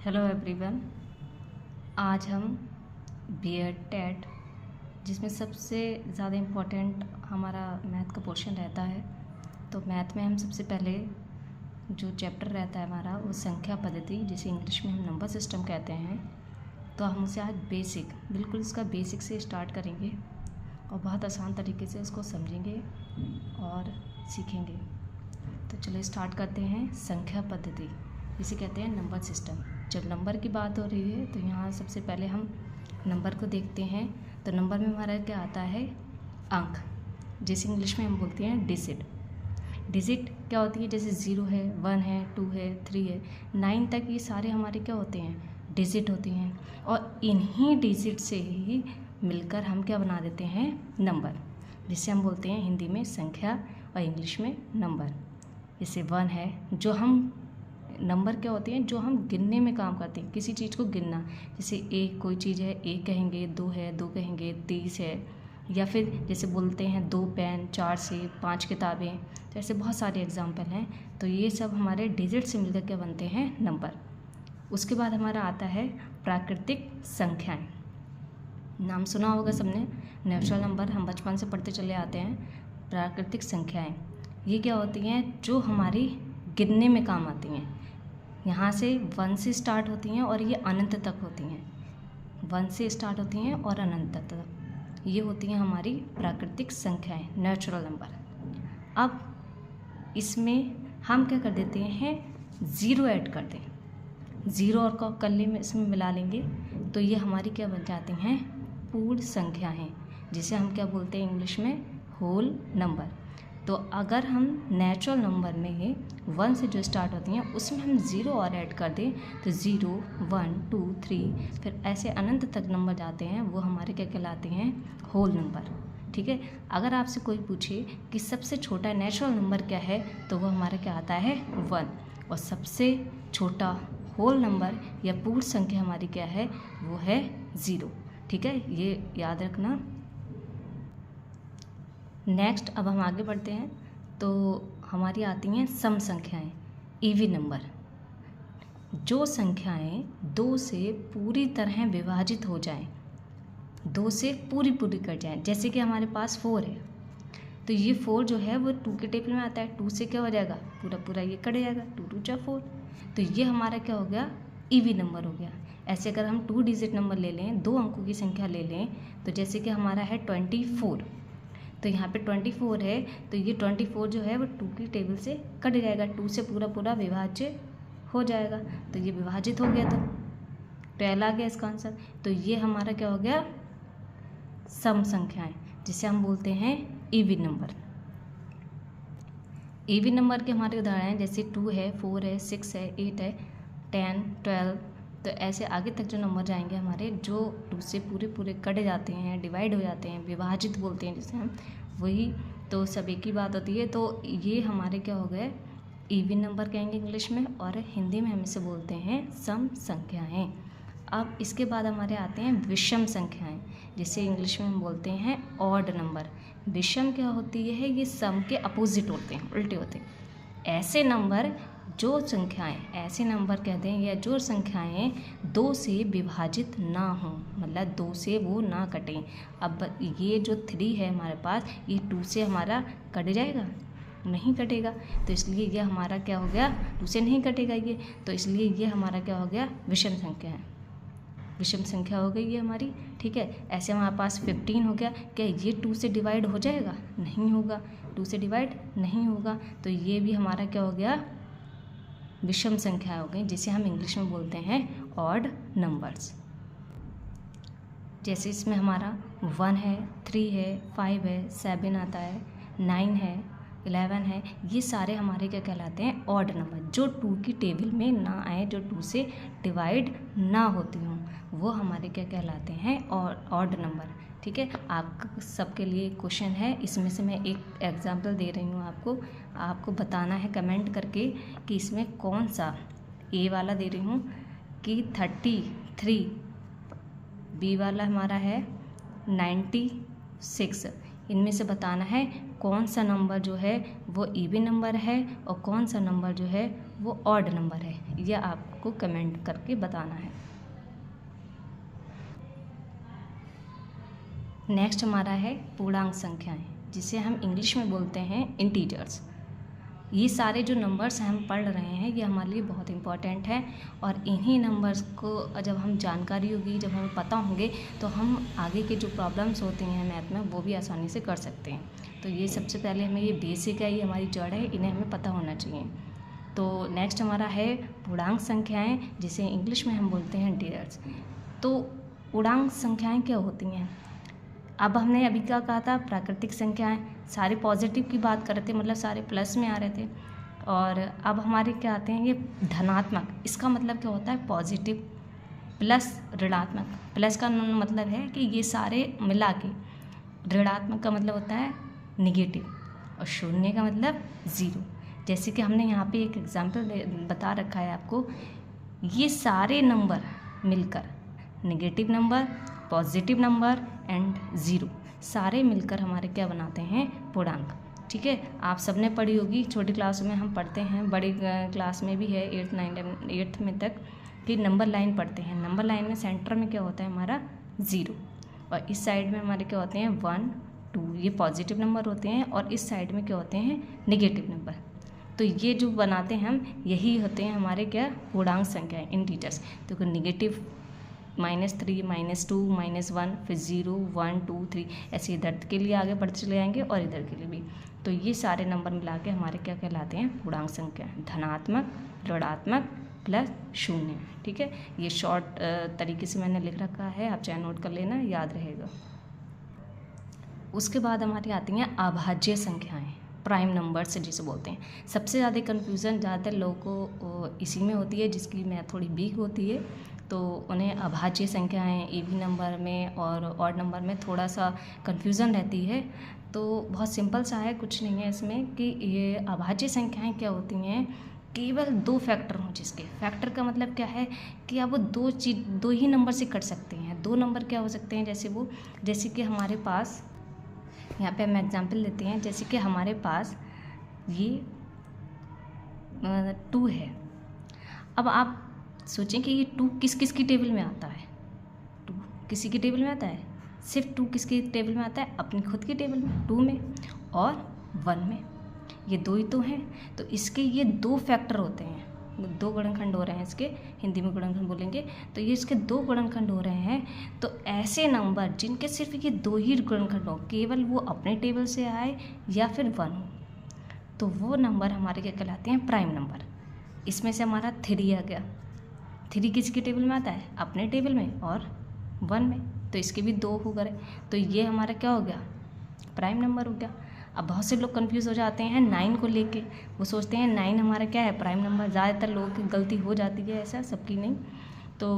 Hello everyone. आज हम BEd TET जिसमें सबसे ज़्यादा इम्पोर्टेंट हमारा मैथ का पोर्शन रहता है, तो मैथ में हम सबसे पहले जो चैप्टर रहता है हमारा वो संख्या पद्धति, जिसे इंग्लिश में हम नंबर सिस्टम कहते हैं। तो हम उसे आज बिल्कुल इसका बेसिक से स्टार्ट करेंगे और बहुत आसान तरीके से इसको समझेंगे और सीखेंगे। तो चलिए स्टार्ट करते हैं। संख्या पद्धति जिसे कहते हैं नंबर सिस्टम। जब नंबर की बात हो रही है तो यहाँ सबसे पहले हम नंबर को देखते हैं। तो नंबर में हमारा क्या आता है? अंक, जिसे इंग्लिश में हम बोलते हैं डिजिट। डिजिट क्या होती है? जैसे 0 है, 1 है, 2 है, 3 है, 9 तक ये सारे हमारे क्या होते हैं? डिजिट होती हैं। और इन्हीं डिजिट से ही मिलकर हम क्या बना देते हैं? नंबर, जिसे हम बोलते हैं हिंदी में संख्या और इंग्लिश में नंबर। जैसे 1 है, जो हम नंबर क्या होते हैं? जो हम गिनने में काम करते हैं, किसी चीज़ को गिनना। जैसे एक कोई चीज़ है, 1 कहेंगे, 2 है, 2 कहेंगे, 30 है, या फिर जैसे बोलते हैं 2 पेन, 4 सेब, 5 किताबें। तो ऐसे बहुत सारे एग्जाम्पल हैं। तो ये सब हमारे डिजिट से मिलकर क्या बनते हैं? नंबर। उसके बाद हमारा आता है प्राकृतिक संख्याएँ। नाम सुना होगा सबने, नेचुरल नंबर, हम बचपन से पढ़ते चले आते हैं। प्राकृतिक संख्याएँ ये क्या होती हैं? जो हमारी गिनने में काम आती हैं। यहाँ से 1 से स्टार्ट होती हैं और ये अनंत तक होती हैं। 1 से स्टार्ट होती हैं और अनंत तक ये होती हैं हमारी प्राकृतिक संख्याएं, नेचुरल नंबर। अब इसमें हम क्या कर देते हैं? 0 ऐड कर दें। 0 और का कल्ले में इसमें मिला लेंगे तो ये हमारी क्या बन जाती हैं? पूर्ण संख्याएं, जिसे हम क्या बोलते हैं इंग्लिश में? Whole number. तो अगर हम नेचुरल नंबर में 1 से जो स्टार्ट होती हैं उसमें हम 0 और ऐड कर दें तो 0, 1, 2, 3 फिर ऐसे अनंत तक नंबर जाते हैं, वो हमारे क्या कहलाते हैं? Whole number. ठीक है। अगर आपसे कोई पूछे कि सबसे छोटा नेचुरल नंबर क्या है तो वो हमारा क्या आता है? 1। और सबसे छोटा होल नंबर या पूर्ण संख्या हमारी क्या है? वो है 0। ठीक है, ये याद रखना। नेक्स्ट अब हम आगे बढ़ते हैं। तो हमारी आती हैं सम संख्याएं, इवन नंबर। जो संख्याएं 2 से पूरी तरह विभाजित हो जाएं, 2 से पूरी कट जाएं। जैसे कि हमारे पास 4 है, तो ये 4 जो है वो 2 के टेबल में आता है। 2 से क्या हो जाएगा? पूरा ये कट जाएगा, 2 2 जा 4। तो ये हमारा क्या हो गया? इवन नंबर हो गया। ऐसे अगर हम 2 डिजिट नंबर ले लें, 2 अंकों की संख्या ले लें, तो जैसे कि हमारा है 24, तो यहाँ पे 24 है, तो ये 24 जो है वो 2 की टेबल से कट जाएगा, 2 से पूरा विभाज्य हो जाएगा। तो ये विभाजित हो गया, तो 12 आ गया इसका आंसर। तो ये हमारा क्या हो गया? सम संख्याएं, जिसे हम बोलते हैं इवन नंबर। इवन नंबर के हमारे उदाहरण हैं जैसे 2 है, 4 है, 6 है, 8 है, 10, 12। तो ऐसे आगे तक जो नंबर जाएंगे हमारे, जो 2 से पूरे कट जाते हैं, डिवाइड हो जाते हैं, विभाजित बोलते हैं जिसे हम, वही तो सब एक ही बात होती है। तो ये हमारे क्या हो गए? इवन नंबर कहेंगे इंग्लिश में, और हिंदी में हम इसे बोलते हैं सम संख्याएं। अब इसके बाद हमारे आते हैं विषम संख्याएं, जिसे इंग्लिश में हम बोलते हैं ऑड नंबर। विषम क्या होती है? ये सम के अपोजिट होते हैं, उल्टे होते हैं। ऐसे नंबर ऐसे नंबर कहते हैं या जो संख्याएं 2 से विभाजित ना हों, मतलब 2 से वो ना कटें। अब ये जो 3 है हमारे पास, ये 2 से हमारा कट जाएगा? नहीं कटेगा। तो इसलिए ये हमारा क्या हो गया? 2 से नहीं कटेगा ये, तो इसलिए ये हमारा क्या हो गया? विषम संख्या है। विषम संख्या हो गई ये हमारी। ठीक है। ऐसे हमारे पास 15 हो गया। क्या ये 2 से डिवाइड हो जाएगा? नहीं होगा, 2 से डिवाइड नहीं होगा। तो ये भी हमारा क्या हो गया? विषम संख्या हो गई, जिसे हम इंग्लिश में बोलते हैं ऑड नंबर्स। जैसे इसमें हमारा 1 है, 3 है, 5 है, 7 आता है, 9 है, 11 है, ये सारे हमारे क्या कहलाते हैं? Odd number. जो 2 की टेबल में ना आए, जो 2 से डिवाइड ना होती हों, वो हमारे क्या कहलाते हैं? Odd number. ठीक है। आप सबके लिए क्वेश्चन है, इसमें से मैं एक एग्जांपल दे रही हूँ आपको बताना है कमेंट करके कि इसमें कौन सा। ए वाला दे रही हूँ कि 33, बी वाला हमारा है 96, इनमें से बताना है कौन सा नंबर जो है वो इवन नंबर है और कौन सा नंबर जो है वो ऑड नंबर है, यह आपको कमेंट करके बताना है। नेक्स्ट हमारा है पूर्णांक संख्याएं, जिसे हम इंग्लिश में बोलते हैं इंटीजर्स। ये सारे जो नंबर्स हम पढ़ रहे हैं ये हमारे लिए बहुत इंपॉर्टेंट है, और इन्हीं नंबर्स को जब हम जानकारी होगी, जब हमें पता होंगे, तो हम आगे के जो प्रॉब्लम्स होती हैं मैथ में वो भी आसानी से कर सकते हैं। तो ये सबसे पहले हमें ये बेसिक है, ये हमारी जड़ है, इन्हें हमें पता होना चाहिए। तो नेक्स्ट हमारा है पूर्णांक संख्याएँ, जिसे इंग्लिश में हम बोलते हैं इंटीजर्स। तो पूर्णांक संख्याएँ क्या होती हैं? अब हमने अभी क्या कहा था, प्राकृतिक संख्याएं सारे पॉजिटिव की बात कर रहे थे, मतलब सारे प्लस में आ रहे थे। और अब हमारे क्या आते हैं ये धनात्मक। इसका मतलब क्या होता है, पॉजिटिव प्लस ऋणात्मक। प्लस का मतलब है कि ये सारे मिला के, ऋणात्मक का मतलब होता है निगेटिव, और शून्य का मतलब ज़ीरो। जैसे कि हमने यहाँ पे एक एग्जाम्पल बता रखा है आपको, ये सारे नंबर मिलकर, negative number, positive number and zero, सारे मिलकर हमारे क्या बनाते हैं, पूर्णांक। ठीक है, आप सबने पढ़ी होगी, छोटी क्लास में हम पढ़ते हैं, बड़ी क्लास में भी है 8th में तक, कि नंबर लाइन पढ़ते हैं। नंबर लाइन में सेंटर में क्या होता है हमारा, ज़ीरो, और इस साइड में हमारे क्या होते हैं 1 2, ये पॉजिटिव नंबर होते हैं, और इस साइड में क्या होते हैं, निगेटिव नंबर। तो ये जो बनाते हैं हम, यही होते हैं हमारे क्या, पूर्णांक संख्याएँ, इंटीजर्स। तो निगेटिव -3, -2, -1, फिर 0 1 2 3, ऐसे इधर के लिए आगे बढ़ते चले जाएंगे और इधर के लिए भी। तो ये सारे नंबर मिला के हमारे क्या कहलाते हैं, पूर्णांक संख्या, धनात्मक, ऋणात्मक प्लस शून्य। ठीक है, ये शॉर्ट तरीके से मैंने लिख रखा है, आप चाहे नोट कर लेना, याद रहेगा। उसके बाद हमारी आती हैं अभाज्य संख्याएँ, प्राइम नंबर्स जिसे बोलते हैं। सबसे ज़्यादा कन्फ्यूज़न ज़्यादातर लोगों को इसी में होती है, जिसकी मैथ थोड़ी वीक होती है, तो उन्हें अभाज्य संख्याएँ इवन नंबर में और ऑड नंबर में थोड़ा सा कन्फ्यूज़न रहती है। तो बहुत सिंपल सा है, कुछ नहीं है इसमें, कि ये अभाज्य संख्याएँ क्या होती हैं, केवल 2 फैक्टर हों जिसके। फैक्टर का मतलब क्या है कि आप वो 2 ही नंबर से कट सकते हैं। 2 नंबर क्या हो सकते हैं, जैसे कि हमारे पास यहाँ पे हम एग्जांपल लेते हैं, जैसे कि हमारे पास ये 2 है। अब आप सोचें कि ये 2 किस किस की टेबल में आता है, 2 किसी की टेबल में आता है, सिर्फ 2 किसकी टेबल में आता है, अपनी खुद की टेबल में, 2 में और 1 में। ये 2 ही तो हैं, तो इसके ये 2 फैक्टर होते हैं, 2 गुणनखंड हो रहे हैं इसके, हिंदी में गुणनखंड बोलेंगे, तो ये इसके 2 गुणनखंड हो रहे हैं। तो ऐसे नंबर जिनके सिर्फ ये 2 ही गुणनखंड हो, केवल वो अपने टेबल से आए या फिर 1 हो, तो वो नंबर हमारे क्या कहलाते हैं, प्राइम नंबर। इसमें से हमारा 3 आ गया। 3 किसकी टेबल में आता है, अपने टेबल में और 1 में, तो इसके भी 2 हो गए, तो ये हमारा क्या हो गया, प्राइम नंबर हो गया। अब बहुत से लोग कंफ्यूज हो जाते हैं 9 को लेके, वो सोचते हैं 9 हमारा क्या है, प्राइम नंबर। ज़्यादातर लोगों की गलती हो जाती है, ऐसा सबकी नहीं। तो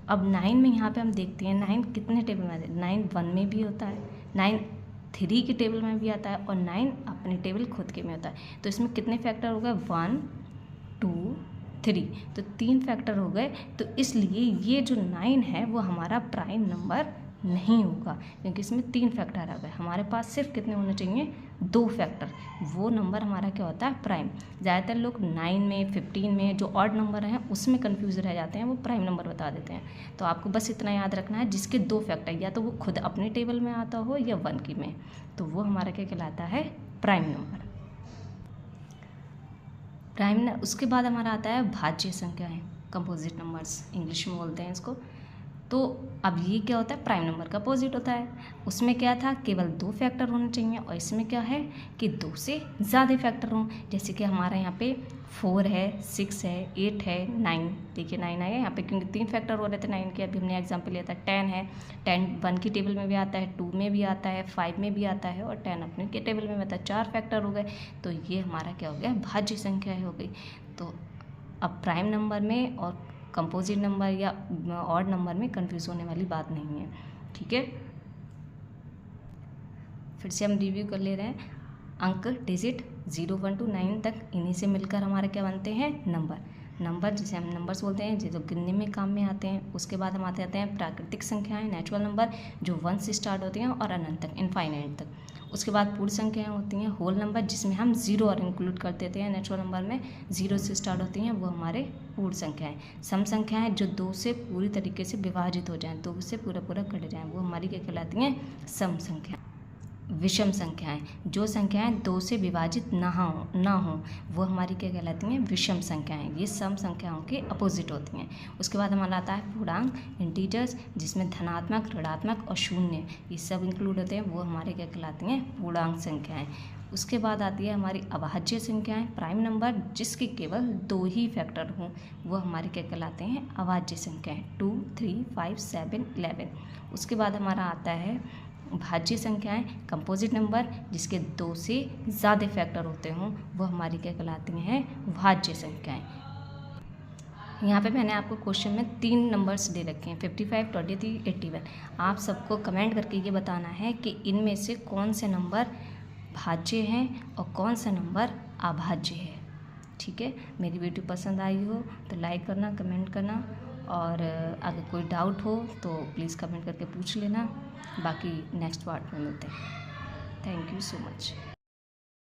अब 9 में यहाँ पे हम देखते हैं 9 कितने टेबल में आता है, 9 1 में भी होता है, 9 3 की टेबल में भी आता है, और 9 अपने टेबल खुद के में होता है। तो इसमें कितने फैक्टर हो गए, 1 2 3, तो 3 फैक्टर हो गए। तो इसलिए ये जो 9 है वो हमारा प्राइम नंबर नहीं होगा, क्योंकि इसमें 3 फैक्टर आ गए। हमारे पास सिर्फ कितने होने चाहिए, 2 फैक्टर, वो नंबर हमारा क्या होता है, प्राइम। ज़्यादातर लोग 9 में 15 में जो ऑड नंबर हैं उसमें कंफ्यूज रह जाते हैं, वो प्राइम नंबर बता देते हैं। तो आपको बस इतना याद रखना है, जिसके 2 फैक्टर, या तो वो खुद अपने टेबल में आता हो या 1 की में, तो वो हमारा क्या कहलाता है, प्राइम नंबर। उसके बाद हमारा आता है भाज्य संख्याएँ, कंपोजिट नंबर्स इंग्लिश में बोलते हैं इसको। तो अब ये क्या होता है, प्राइम नंबर का अपोजिट होता है। उसमें क्या था, केवल 2 फैक्टर होने चाहिए, और इसमें क्या है कि 2 से ज़्यादा फैक्टर हों। जैसे कि हमारा यहाँ पे 4 है, 6 है, 8 है, 9, देखिए 9 आया यहाँ पे, क्योंकि 3 फैक्टर हो रहे थे 9 के। अभी हमने एग्जाम्पल लिया था 10 है, 10 1 की टेबल में भी आता है, 2 में भी आता है, 5 में भी आता है, और 10 अपने के टेबल में आता है। 4 फैक्टर हो गए, तो ये हमारा क्या हो गया, भाज्य संख्या हो गई। तो अब प्राइम नंबर में और कंपोजिट नंबर या ऑड नंबर में कंफ्यूज होने वाली बात नहीं है। ठीक है, फिर से हम रिव्यू कर ले रहे हैं। अंक डिजिट 0 1 to 9 तक, इन्हीं से मिलकर हमारे क्या बनते हैं, नंबर जिसे हम नंबर्स बोलते हैं, जो गिनने में काम में आते हैं। उसके बाद हम आते हैं प्राकृतिक संख्याएं, नेचुरल नंबर, जो 1 से स्टार्ट होती हैं और अनंत तक, इनफाइनाइट तक। उसके बाद पूर्ण संख्याएं होती हैं होल नंबर, जिसमें हम ज़ीरो और इंक्लूड कर देते हैं। नेचुरल नंबर में ज़ीरो से स्टार्ट होती हैं, वो हमारे पूर्ण संख्याएं। सम संख्याएं जो 2 से पूरी तरीके से विभाजित हो जाएं, 2 से पूरा पूरा कट जाएं, वो हमारी क्या कहलाती हैं? सम संख्या। विषम संख्याएं जो संख्याएं 2 से विभाजित ना हो वो हमारी क्या कहलाती हैं? विषम संख्याएं। ये सम संख्याओं के अपोजिट होती हैं। उसके बाद हमारा आता है पूर्णांक, इंटीजर्स, जिसमें धनात्मक, ऋणात्मक और शून्य ये सब इंक्लूड होते हैं, वो हमारे क्या कहलाती हैं? पूर्णांक संख्याएं। उसके बाद आती है हमारी अभाज्य संख्याएं, प्राइम नंबर जिसके केवल 2 ही फैक्टर हों, वो हमारे क्या कहलाते हैं? अभाज्य संख्याएं, 2, 3, 5, 7, 11। उसके बाद हमारा आता है भाज्य संख्याएं, कंपोजिट नंबर जिसके 2 से ज़्यादा फैक्टर होते हों, वो हमारी क्या कहलाती हैं? भाज्य संख्याएं। यहाँ पे मैंने आपको क्वेश्चन में 3 नंबर्स दे रखे हैं, 55, 23, 81। आप सबको कमेंट करके ये बताना है कि इनमें से कौन से नंबर भाज्य हैं और कौन सा नंबर अभाज्य है। ठीक है, मेरी वीडियो पसंद आई हो तो लाइक करना, कमेंट करना, और अगर कोई डाउट हो तो प्लीज़ कमेंट करके पूछ लेना। बाकी नेक्स्ट पार्ट में मिलते हैं। Thank you so much.